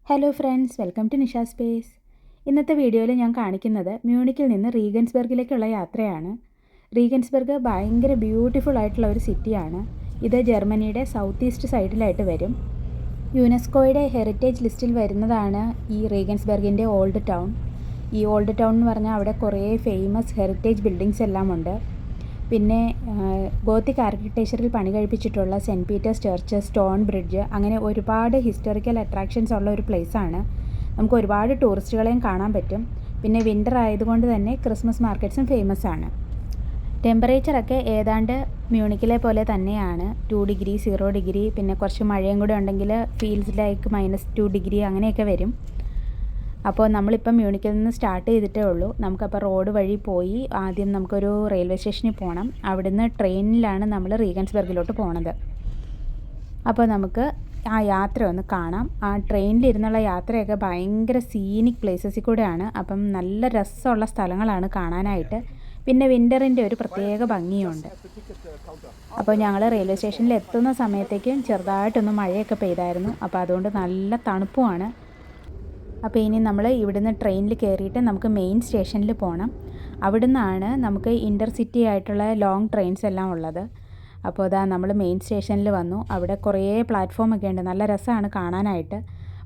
Hello friends, welcome to Nisha Space. ഇന്നത്തെ വീഡിയോയിൽ ഞാൻ കാണിക്കുന്നത് മ്യൂണിക്കിൽ നിന്ന് റീഗൻസ്ബർഗിലേക്കുള്ള യാത്രയാണ്. റീഗൻസ്ബർഗ് ഭയങ്കര ബ്യൂട്ടിഫുൾ ആയിട്ടുള്ള ഒരു സിറ്റിയാണ്. ഇത് ജർമ്മനിയുടെ സൗത്ത് ഈസ്റ്റ് സൈഡിലായിട്ട് വരും. യുനെസ്കോയുടെ ഹെറിറ്റേജ് ലിസ്റ്റിൽ വരുന്നതാണ് ഈ റീഗൻസ്ബർഗിൻ്റെ ഓൾഡ് ടൗൺ. ഈ ഓൾഡ് ടൗൺ എന്ന് പറഞ്ഞാൽ അവിടെ കുറേ ഫേമസ് ഹെറിറ്റേജ് ബിൽഡിങ്സ് എല്ലാം ഉണ്ട്. പിന്നെ ഗോത്തിക് ആർക്കിടെക്ചറിൽ പണി കഴിപ്പിച്ചിട്ടുള്ള saint Peter's church, stone bridge, അങ്ങനെ ഒരുപാട് ഹിസ്റ്റോറിക്കൽ അട്രാക്ഷൻസ് ഉള്ള ഒരു പ്ലേസാണ്. നമുക്ക് ഒരുപാട് ടൂറിസ്റ്റുകളെയും കാണാൻ പറ്റും. പിന്നെ വിൻ്റർ ആയതുകൊണ്ട് തന്നെ ക്രിസ്മസ് മാർക്കറ്റ്സും ഫേമസ് ആണ്. ടെമ്പറേച്ചറൊക്കെ ഏതാണ്ട് മ്യൂണിക്കിലെ പോലെ തന്നെയാണ്. 2 ഡിഗ്രി, 0 ഡിഗ്രി, പിന്നെ കുറച്ച് മഴയും കൂടെ ഉണ്ടെങ്കിൽ ഫീൽസ് ലൈക്ക് -2 ഡിഗ്രി അങ്ങനെയൊക്കെ വരും. അപ്പോൾ നമ്മളിപ്പം മ്യൂണിക്കിൽ നിന്ന് സ്റ്റാർട്ട് ചെയ്തിട്ടേ ഉള്ളൂ. നമുക്കപ്പോൾ റോഡ് വഴി പോയി ആദ്യം നമുക്കൊരു റെയിൽവേ സ്റ്റേഷനിൽ പോകണം. അവിടുന്ന് ട്രെയിനിലാണ് നമ്മൾ റീഗൻസ്ബർഗിലോട്ട് പോണത്. അപ്പോൾ നമുക്ക് ആ യാത്ര ഒന്ന് കാണാം. ആ ട്രെയിനിലിരുന്നുള്ള യാത്രയൊക്കെ ഭയങ്കര സീനിക് പ്ലേസസിൽ കൂടെയാണ്. അപ്പം നല്ല രസമുള്ള സ്ഥലങ്ങളാണ് കാണാനായിട്ട്. പിന്നെ വിൻ്ററിൻ്റെ ഒരു പ്രത്യേക ഭംഗിയുണ്ട്. അപ്പോൾ ഞങ്ങൾ റെയിൽവേ സ്റ്റേഷനിൽ എത്തുന്ന സമയത്തേക്കും ചെറുതായിട്ടൊന്ന് മഴയൊക്കെ പെയ്തായിരുന്നു. അപ്പോൾ അതുകൊണ്ട് നല്ല തണുപ്പുമാണ്. അപ്പോൾ ഇനി നമ്മൾ ഇവിടുന്ന് ട്രെയിനിൽ കയറിയിട്ട് നമുക്ക് മെയിൻ സ്റ്റേഷനിൽ പോകണം. അവിടുന്നാണ് നമുക്ക് ഇൻ്റർസിറ്റി ആയിട്ടുള്ള ലോങ് ട്രെയിൻസ് എല്ലാം ഉള്ളത്. അപ്പോൾ അതാ നമ്മൾ മെയിൻ സ്റ്റേഷനിൽ വന്നു. അവിടെ കുറേ പ്ലാറ്റ്ഫോമൊക്കെ ഉണ്ട്. നല്ല രസമാണ് കാണാനായിട്ട്.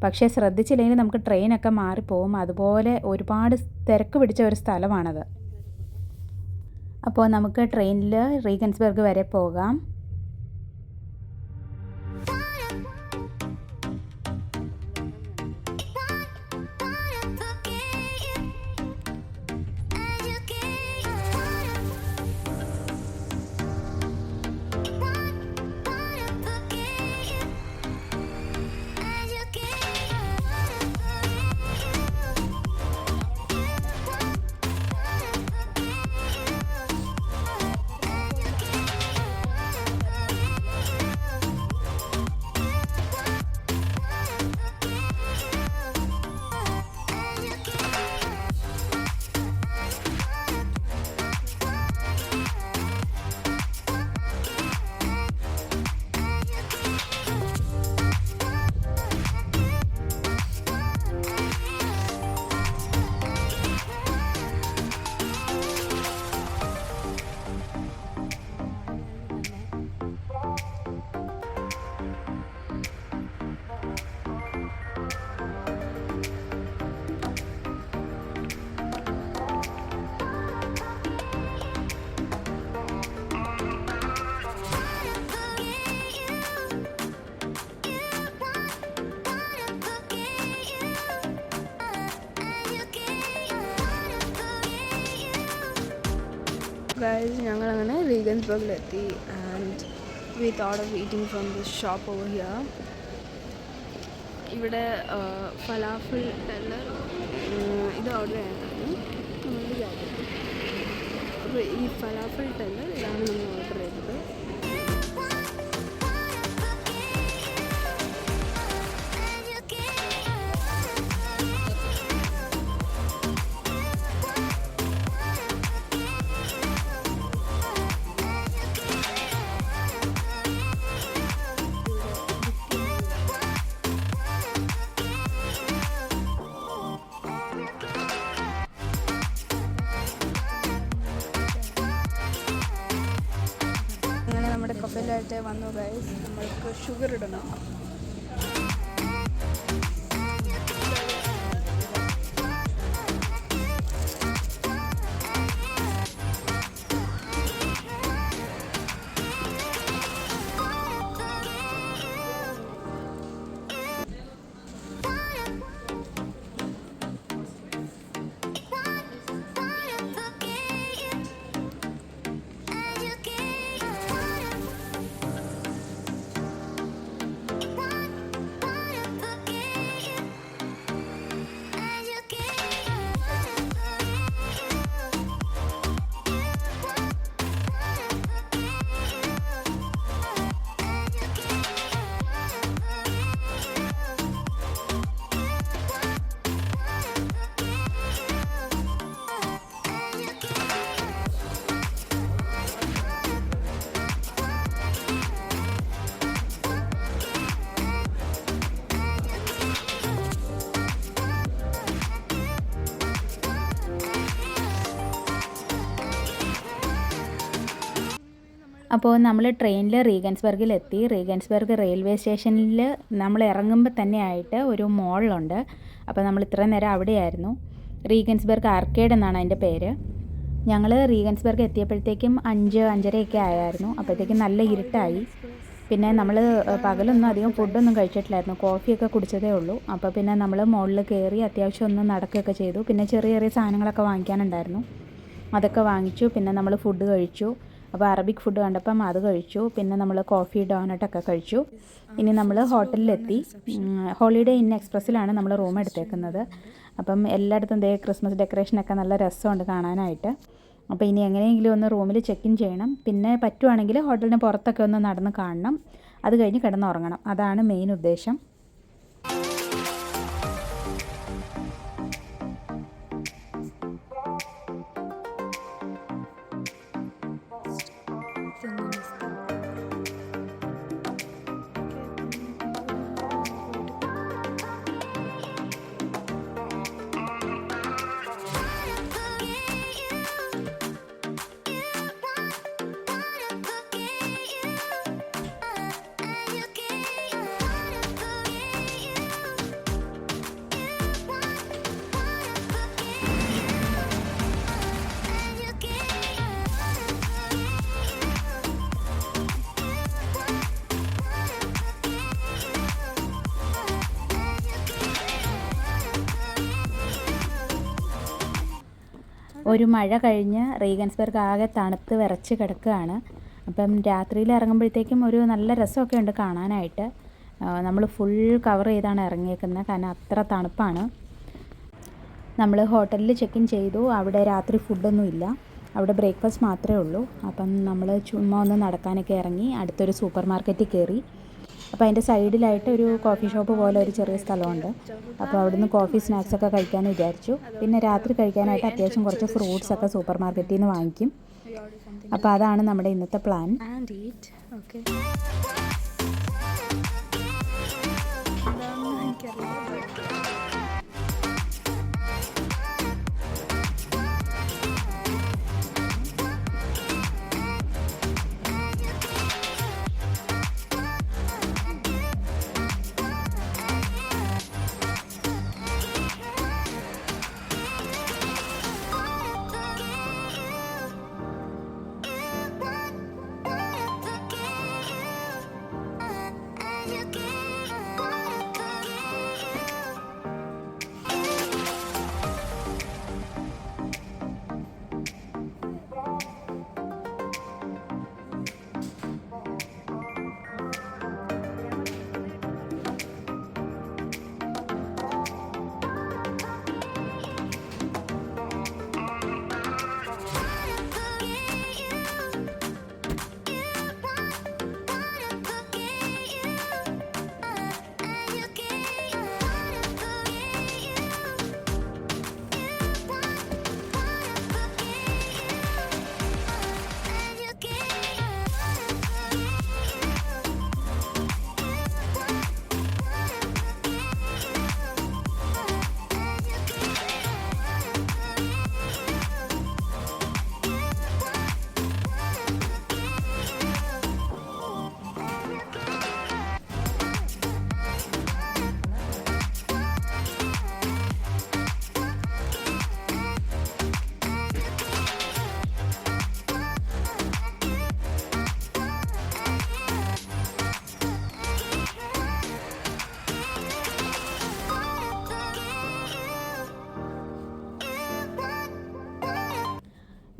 പക്ഷേ ശ്രദ്ധിച്ചില്ലെങ്കിൽ നമുക്ക് ട്രെയിനൊക്കെ മാറിപ്പോവും. അതുപോലെ ഒരുപാട് തിരക്ക് പിടിച്ച ഒരു സ്ഥലമാണത്. അപ്പോൾ നമുക്ക് ട്രെയിനിൽ റീഗൻസ്ബർഗ് വരെ പോകാം. Guys, ഞങ്ങളങ്ങനെ റീഗൻസ്ബർഗിലെത്തി and we thought of eating from this shop over here. ഇവിടെ ഫലാഫിൾ ടെല്ലർ ഇത് ഓർഡർ ചെയ്യാനാണ് നമ്മൾ വിചാരിച്ചത്. അപ്പോൾ ഈ ഫലാഫിൾ ടെല്ലർ ഇതാണ് നമ്മൾ ഓർഡർ ചെയ്തത്. നമ്മുടെ കപ്പലായിട്ട് വന്നു ഗൈസ്. നമ്മൾക്ക് ഷുഗർ ഇടണം. അപ്പോൾ നമ്മൾ ട്രെയിനിൽ റീഗൻസ്ബർഗിലെത്തി. റീഗൻസ്ബർഗ് റെയിൽവേ സ്റ്റേഷനിൽ നമ്മൾ ഇറങ്ങുമ്പോൾ തന്നെ ആയിട്ട് ഒരു മോളുണ്ട്. അപ്പോൾ നമ്മൾ ഇത്രയും നേരം അവിടെയായിരുന്നു. റീഗൻസ്ബർഗ് ആർക്കേഡ് എന്നാണ് അതിൻ്റെ പേര്. ഞങ്ങൾ റീഗൻസ്ബർഗ് എത്തിയപ്പോഴത്തേക്കും 5-5:30 ആയായിരുന്നു. അപ്പോഴത്തേക്കും നല്ല ഇരുട്ടായി. പിന്നെ നമ്മൾ പകലൊന്നും അധികം ഫുഡൊന്നും കഴിച്ചിട്ടില്ലായിരുന്നു. കോഫിയൊക്കെ കുടിച്ചതേ ഉള്ളൂ. അപ്പോൾ പിന്നെ നമ്മൾ മുകളിൽ കയറി അത്യാവശ്യം ഒന്ന് നടക്കുകയൊക്കെ ചെയ്തു. പിന്നെ ചെറിയ ചെറിയ സാധനങ്ങളൊക്കെ വാങ്ങിക്കാനുണ്ടായിരുന്നു, അതൊക്കെ വാങ്ങിച്ചു. പിന്നെ നമ്മൾ ഫുഡ് കഴിച്ചു. അപ്പോൾ അറബിക് ഫുഡ് കണ്ടപ്പം അത് കഴിച്ചു. പിന്നെ നമ്മൾ കോഫി ഡോനട്ടൊക്കെ കഴിച്ചു. ഇനി നമ്മൾ ഹോട്ടലിലെത്തി. ഹോളിഡേ ഇൻ എക്സ്പ്രസ്സിലാണ് നമ്മൾ റൂം എടുത്തേക്കുന്നത്. അപ്പം എല്ലായിടത്തും ക്രിസ്മസ് ഡെക്കറേഷനൊക്കെ നല്ല രസമുണ്ട് കാണാനായിട്ട്. അപ്പോൾ ഇനി എങ്ങനെയെങ്കിലും ഒന്ന് റൂമിൽ ചെക്ക് ഇൻ ചെയ്യണം. പിന്നെ പറ്റുവാണെങ്കിൽ ഹോട്ടലിന് പുറത്തൊക്കെ ഒന്ന് നടന്ന് കാണണം. അത് കഴിഞ്ഞ് കിടന്നുറങ്ങണം. അതാണ് മെയിൻ ഉദ്ദേശം. ഒരു മഴ കഴിഞ്ഞ് റീഗൻസ്ബർഗ് ആകെ തണുത്ത് വിറച്ച് കിടക്കുകയാണ്. അപ്പം രാത്രിയിൽ ഇറങ്ങുമ്പോഴത്തേക്കും ഒരു നല്ല രസമൊക്കെ ഉണ്ട് കാണാനായിട്ട്. നമ്മൾ ഫുൾ കവർ ചെയ്താണ് ഇറങ്ങിയേക്കുന്നത്, കാരണം അത്ര തണുപ്പാണ്. നമ്മൾ ഹോട്ടലിൽ ചെക്ക് ഇൻ ചെയ്തു. അവിടെ രാത്രി ഫുഡൊന്നുമില്ല, അവിടെ ബ്രേക്ക്ഫാസ്റ്റ് മാത്രമേ ഉള്ളൂ. അപ്പം നമ്മൾ ചുമ്മാ ഒന്ന് നടക്കാനൊക്കെ ഇറങ്ങി. അടുത്തൊരു സൂപ്പർ മാർക്കറ്റിൽ കയറി. അപ്പോൾ അതിൻ്റെ സൈഡിലായിട്ട് ഒരു കോഫി ഷോപ്പ് പോലെ ഒരു ചെറിയ സ്ഥലമുണ്ട്. അപ്പോൾ അവിടുന്ന് കോഫി സ്നാക്സൊക്കെ കഴിക്കാമെന്ന് വിചാരിച്ചു. പിന്നെ രാത്രി കഴിക്കാനായിട്ട് അത്യാവശ്യം കുറച്ച് ഫ്രൂട്ട്സൊക്കെ സൂപ്പർ മാർക്കറ്റിൽ നിന്ന് വാങ്ങിക്കും. അപ്പോൾ അതാണ് നമ്മുടെ ഇന്നത്തെ പ്ലാൻ.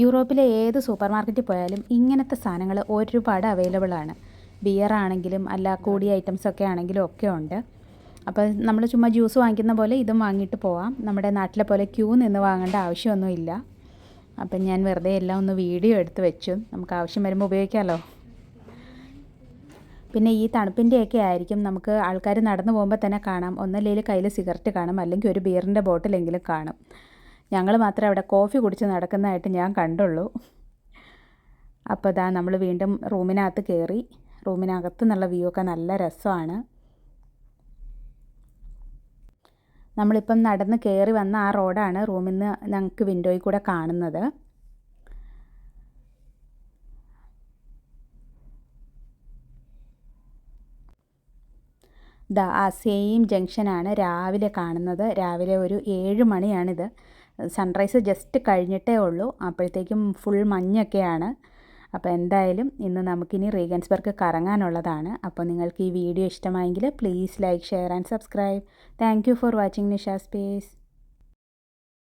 യൂറോപ്പിലെ ഏത് സൂപ്പർ മാർക്കറ്റിൽ പോയാലും ഇങ്ങനത്തെ സാധനങ്ങൾ ഒരുപാട് അവൈലബിൾ ആണ്. ബിയർ ആണെങ്കിലും അല്ല കൂടിയ ഐറ്റംസൊക്കെ ആണെങ്കിലും ഒക്കെ ഉണ്ട്. അപ്പോൾ നമ്മൾ ചുമ്മാ ജ്യൂസ് വാങ്ങിക്കുന്ന പോലെ ഇതും വാങ്ങിയിട്ട് പോവാം. നമ്മുടെ നാട്ടിലെ പോലെ ക്യൂ നിന്ന് വാങ്ങേണ്ട ആവശ്യമൊന്നുമില്ല. അപ്പം ഞാൻ വെറുതെ എല്ലാം ഒന്ന് വീഡിയോ എടുത്ത് വെച്ചു, നമുക്ക് ആവശ്യം വരുമ്പോൾ ഉപയോഗിക്കാമല്ലോ. പിന്നെ ഈ തണുപ്പിൻ്റെയൊക്കെ ആയിരിക്കും നമുക്ക് ആൾക്കാർ നടന്നു പോകുമ്പോൾ തന്നെ കാണാം, ഒന്നല്ലെങ്കിൽ കയ്യിൽ സിഗരറ്റ് കാണും, അല്ലെങ്കിൽ ഒരു ബിയറിൻ്റെ ബോട്ടിലെങ്കിലും കാണും. ഞങ്ങൾ മാത്രമേ അവിടെ കോഫി കുടിച്ച് നടക്കുന്നതായിട്ട് ഞാൻ കണ്ടുള്ളൂ. അപ്പോൾ ഇതാ നമ്മൾ വീണ്ടും റൂമിനകത്ത് കയറി. റൂമിനകത്ത് നിന്നുള്ള വ്യൂ ഒക്കെ നല്ല രസമാണ്. നമ്മളിപ്പം നടന്ന് കയറി വന്ന ആ റോഡാണ് റൂമിൽ നിന്ന് ഞങ്ങൾക്ക് വിൻഡോയിൽ കൂടെ കാണുന്നത്. ആ സെയിം ജംഗ്ഷനാണ് രാവിലെ കാണുന്നത്. രാവിലെ ഒരു 7 മണിയാണിത്. സൺറൈസ് ജസ്റ്റ് കഴിഞ്ഞിട്ടേ ഉള്ളൂ. അപ്പോഴത്തേക്കും ഫുൾ മഞ്ഞൊക്കെയാണ്. അപ്പോൾ എന്തായാലും ഇന്ന് നമുക്കിനി റീഗൻസ്ബർഗ് കറങ്ങാനുള്ളതാണ്. അപ്പോൾ നിങ്ങൾക്ക് ഈ വീഡിയോ ഇഷ്ടമായെങ്കിൽ please like, share and subscribe. Thank you for watching Nisha space.